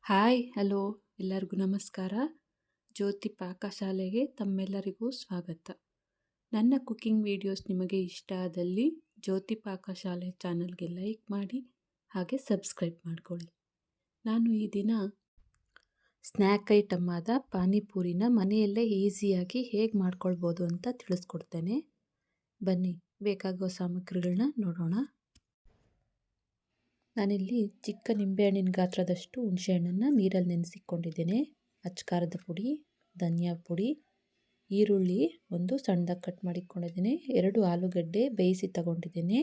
Hi hello ಎಲ್ಲರಿಗೂ ನಮಸ್ಕಾರ. ಜ್ಯೋತಿ ಪಾಕಶಾಲೆಗೆ ತಮ್ಮೆಲ್ಲರಿಗೂ ಸ್ವಾಗತ. ನನ್ನ ಕುಕಿಂಗ್ ವಿಡಿಯೋಸ್ ನಿಮಗೆ ಇಷ್ಟ ಆದಲ್ಲಿ ಜ್ಯೋತಿ ಪಾಕಶಾಲೆ ಚಾನಲ್ಗೆ ಲೈಕ್ ಮಾಡಿ ಹಾಗೆ ಸಬ್ಸ್ಕ್ರೈಬ್ ಮಾಡ್ಕೊಳ್ಳಿ. ನಾನು ಈ ದಿನ ಸ್ನ್ಯಾಕ್ ಐಟಮ್ ಆದ ಪಾನಿಪೂರಿನ ಮನೆಯಲ್ಲೇ ಈಸಿಯಾಗಿ ಹೇಗೆ ಮಾಡ್ಕೊಳ್ಬೋದು ಅಂತ ತಿಳಿಸ್ಕೊಡ್ತೇನೆ. ಬನ್ನಿ ಬೇಕಾಗುವ ಸಾಮಗ್ರಿಗಳನ್ನ ನೋಡೋಣ. ನಾನಿಲ್ಲಿ ಚಿಕ್ಕ ನಿಂಬೆಹಣ್ಣಿನ ಗಾತ್ರದಷ್ಟು ಹುಣಸೆಹಣ್ಣನ್ನು ನೀರಲ್ಲಿ ನೆನೆಸಿಕೊಂಡಿದ್ದೇನೆ. ಅಚ್ಕಾರದ ಪುಡಿ, ಧನಿಯಾ ಪುಡಿ, ಈರುಳ್ಳಿ ಒಂದು ಸಣ್ಣದಾಗಿ ಕಟ್ ಮಾಡಿಕೊಂಡಿದ್ದೇನೆ. 2 ಆಲೂಗಡ್ಡೆ ಬೇಯಿಸಿ ತಗೊಂಡಿದ್ದೇನೆ.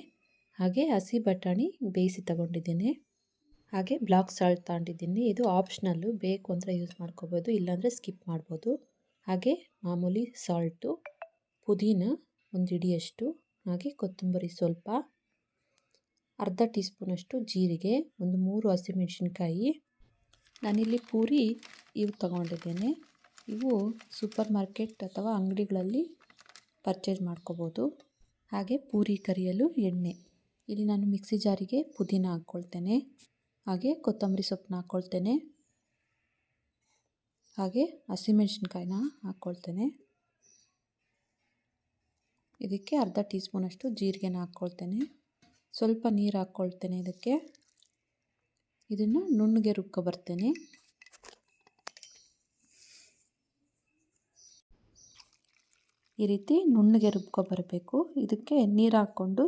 ಹಾಗೆ ಹಸಿ ಬಟಾಣಿ ಬೇಯಿಸಿ ತಗೊಂಡಿದ್ದೇನೆ. ಹಾಗೆ ಬ್ಲಾಕ್ ಸಾಲ್ಟ್ ತಗೊಂಡಿದ್ದೀನಿ. ಇದು ಆಪ್ಷನಲ್ಲು, ಬೇಕು ಅಂದರೆ ಯೂಸ್ ಮಾಡ್ಕೋಬೋದು, ಇಲ್ಲಾಂದರೆ ಸ್ಕಿಪ್ ಮಾಡ್ಬೋದು. ಹಾಗೆ ಮಾಮೂಲಿ ಸಾಲ್ಟು, ಪುದೀನ ಒಂದು ಹಿಡಿಯಷ್ಟು, ಹಾಗೆ ಕೊತ್ತಂಬರಿ ಸ್ವಲ್ಪ, ಅರ್ಧ ಟೀ ಸ್ಪೂನಷ್ಟು ಜೀರಿಗೆ, ಒಂದು 3 ಹಸಿಮೆಣಸಿನ್ಕಾಯಿ. ನಾನಿಲ್ಲಿ ಪೂರಿ ಇವು ತಗೊಂಡಿದ್ದೇನೆ. ಇವು ಸೂಪರ್ ಮಾರ್ಕೆಟ್ ಅಥವಾ ಅಂಗಡಿಗಳಲ್ಲಿ ಪರ್ಚೇಸ್ ಮಾಡ್ಕೋಬೋದು. ಹಾಗೆ ಪೂರಿ ಕರಿಯಲು ಎಣ್ಣೆ. ಇಲ್ಲಿ ನಾನು ಮಿಕ್ಸಿ ಜಾರಿಗೆ ಪುದೀನ ಹಾಕ್ಕೊಳ್ತೇನೆ. ಹಾಗೆ ಕೊತ್ತಂಬರಿ ಸೊಪ್ಪನ್ನ ಹಾಕ್ಕೊಳ್ತೇನೆ. ಹಾಗೆ ಹಸಿಮೆಣಸಿನ್ಕಾಯಿನ ಹಾಕ್ಕೊಳ್ತೇನೆ. ಇದಕ್ಕೆ ಅರ್ಧ ಟೀ ಸ್ಪೂನಷ್ಟು ಜೀರಿಗೆನ ಹಾಕ್ಕೊಳ್ತೇನೆ. ಸ್ವಲ್ಪ ನೀರು ಹಾಕ್ಕೊಳ್ತೇನೆ. ಇದನ್ನು ನುಣ್ಣಗೆ ರುಬ್ಕೊ ಬರ್ತೇನೆ. ಈ ರೀತಿ ನುಣ್ಣಗೆ ರುಬ್ಕೊ ಬರಬೇಕು. ಇದಕ್ಕೆ ನೀರು ಹಾಕ್ಕೊಂಡು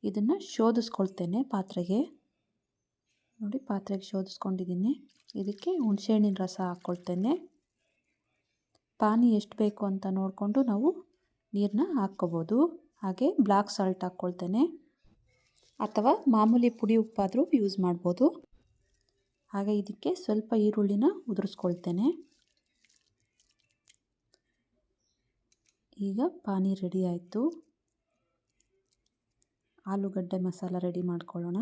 ಇದನ್ನು ಶೋಧಿಸ್ಕೊಳ್ತೇನೆ ಪಾತ್ರೆಗೆ. ನೋಡಿ, ಪಾತ್ರೆಗೆ ಶೋಧಿಸ್ಕೊಂಡಿದ್ದೀನಿ. ಇದಕ್ಕೆ ಹುಣಸೆಹಣ್ಣಿನ ರಸ ಹಾಕ್ಕೊಳ್ತೇನೆ. ಪಾನಿ ಎಷ್ಟು ಬೇಕು ಅಂತ ನೋಡಿಕೊಂಡು ನಾವು ನೀರನ್ನ ಹಾಕ್ಕೋಬೋದು. ಹಾಗೆ ಬ್ಲಾಕ್ ಸಾಲ್ಟ್ ಹಾಕ್ಕೊಳ್ತೇನೆ, ಅಥವಾ ಮಾಮೂಲಿ ಪುಡಿ ಉಪ್ಪಾದರೂ ಯೂಸ್ ಮಾಡ್ಬೋದು. ಹಾಗೆ ಇದಕ್ಕೆ ಸ್ವಲ್ಪ ಈರುಳ್ಳಿನ ಉದುರಿಸ್ಕೊಳ್ತೇನೆ. ಈಗ ಪಾನಿ ರೆಡಿ ಆಯಿತು. ಆಲೂಗಡ್ಡೆ ಮಸಾಲ ರೆಡಿ ಮಾಡ್ಕೊಳ್ಳೋಣ.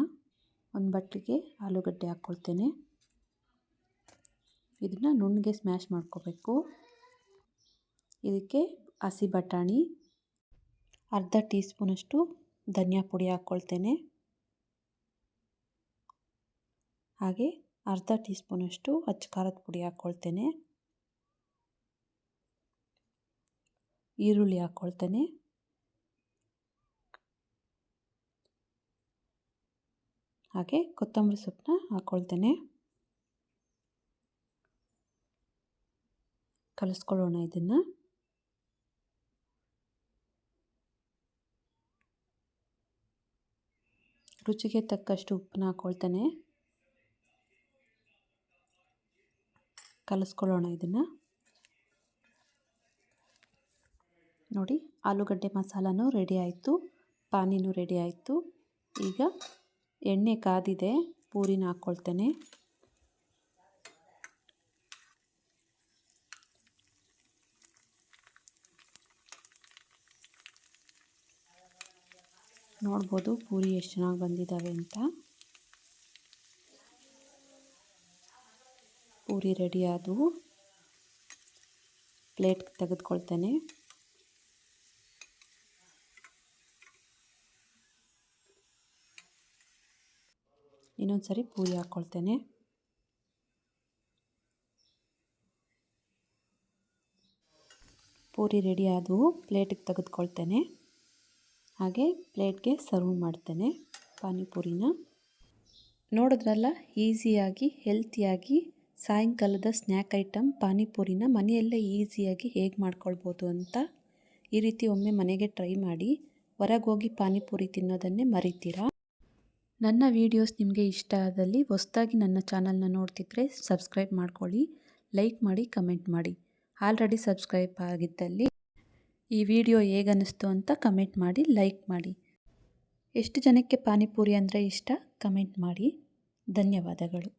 ಒಂದು ಬಟ್ಲಿಗೆ ಆಲೂಗಡ್ಡೆ ಹಾಕ್ಕೊಳ್ತೇನೆ. ಇದನ್ನು ನುಣ್ಣಗೆ ಸ್ಮ್ಯಾಶ್ ಮಾಡ್ಕೋಬೇಕು. ಇದಕ್ಕೆ ಹಸಿ ಬಟಾಣಿ, ಅರ್ಧ ಟೀ ಸ್ಪೂನಷ್ಟು ಧನಿಯಾ ಪುಡಿ ಹಾಕ್ಕೊಳ್ತೇನೆ. ಹಾಗೆ ಅರ್ಧ ಟೀ ಸ್ಪೂನಷ್ಟು ಅಚ್ಕಾರದ ಪುಡಿ ಹಾಕ್ಕೊಳ್ತೇನೆ. ಈರುಳ್ಳಿ ಹಾಕ್ಕೊಳ್ತೇನೆ. ಹಾಗೆ ಕೊತ್ತಂಬರಿ ಸೊಪ್ಪನ್ನ ಹಾಕ್ಕೊಳ್ತೇನೆ. ಕಲಿಸ್ಕೊಳ್ಳೋಣ ಇದನ್ನು. ರುಚಿಗೆ ತಕ್ಕಷ್ಟು ಉಪ್ಪನ್ನ ಹಾಕ್ಕೊಳ್ತೇನೆ. ಕಲಿಸ್ಕೊಳ್ಳೋಣ ಇದನ್ನು. ನೋಡಿ, ಆಲೂಗಡ್ಡೆ ಮಸಾಲನೂ ರೆಡಿ ಆಯಿತು, ಪಾನಿನೂ ರೆಡಿ ಆಯಿತು. ಈಗ ಎಣ್ಣೆ ಕಾದಿದೆ, ಪೂರಿನ ಹಾಕ್ಕೊಳ್ತೇನೆ. ನೋಡ್ಬೋದು ಪೂರಿ ಎಷ್ಟು ಚೆನ್ನಾಗಿ ಬಂದಿದ್ದಾವೆ ಅಂತ. ಪೂರಿ ರೆಡಿ ಆದವು. ಪ್ಲೇಟ್ ತೆಗೆದುಕೊಳ್ತೇನೆ. ಇನ್ನೊಂದು ಸರಿ ಪೂರಿ ಹಾಕ್ಕೊಳ್ತೇನೆ. ಪೂರಿ ರೆಡಿ ಆದವು. ಪ್ಲೇಟಿಗೆ ತೆಗೆದುಕೊಳ್ತೇನೆ. ಹಾಗೆ ಪ್ಲೇಟ್ಗೆ ಸರ್ವ್ ಮಾಡ್ತೇನೆ ಪಾನಿಪೂರಿನ. ನೋಡಿದ್ರಲ್ಲ, ಈಸಿಯಾಗಿ ಹೆಲ್ತಿಯಾಗಿ ಸಾಯಂಕಾಲದ ಸ್ನ್ಯಾಕ್ ಐಟಮ್ ಪಾನಿಪೂರಿನ ಮನೆಯಲ್ಲೇ ಈಸಿಯಾಗಿ ಹೇಗೆ ಮಾಡ್ಕೊಳ್ಬೋದು ಅಂತ. ಈ ರೀತಿ ಒಮ್ಮೆ ಮನೆಗೆ ಟ್ರೈ ಮಾಡಿ. ಹೊರಗೆ ಹೋಗಿ ಪಾನಿಪೂರಿ ತಿನ್ನೋದನ್ನೇ ಮರಿತೀರಾ. ನನ್ನ ವಿಡಿಯೋಸ್ ನಿಮಗೆ ಇಷ್ಟ ಆದಲ್ಲಿ ಹೊಸದಾಗಿ ನನ್ನ ಚಾನಲ್ನ ನೋಡ್ತಿದ್ರೆ ಸಬ್ಸ್ಕ್ರೈಬ್ ಮಾಡ್ಕೊಳ್ಳಿ, ಲೈಕ್ ಮಾಡಿ, ಕಮೆಂಟ್ ಮಾಡಿ. ಆಲ್ರೆಡಿ ಸಬ್ಸ್ಕ್ರೈಬ್ ಆಗಿದ್ದಲ್ಲಿ ಈ ವಿಡಿಯೋ ಹೇಗೆ ಅನ್ನಿಸ್ತು ಅಂತ ಕಮೆಂಟ್ ಮಾಡಿ, ಲೈಕ್ ಮಾಡಿ. ಎಷ್ಟು ಜನಕ್ಕೆ ಪಾನಿಪೂರಿ ಅಂದರೆ ಇಷ್ಟ ಕಮೆಂಟ್ ಮಾಡಿ. ಧನ್ಯವಾದಗಳು.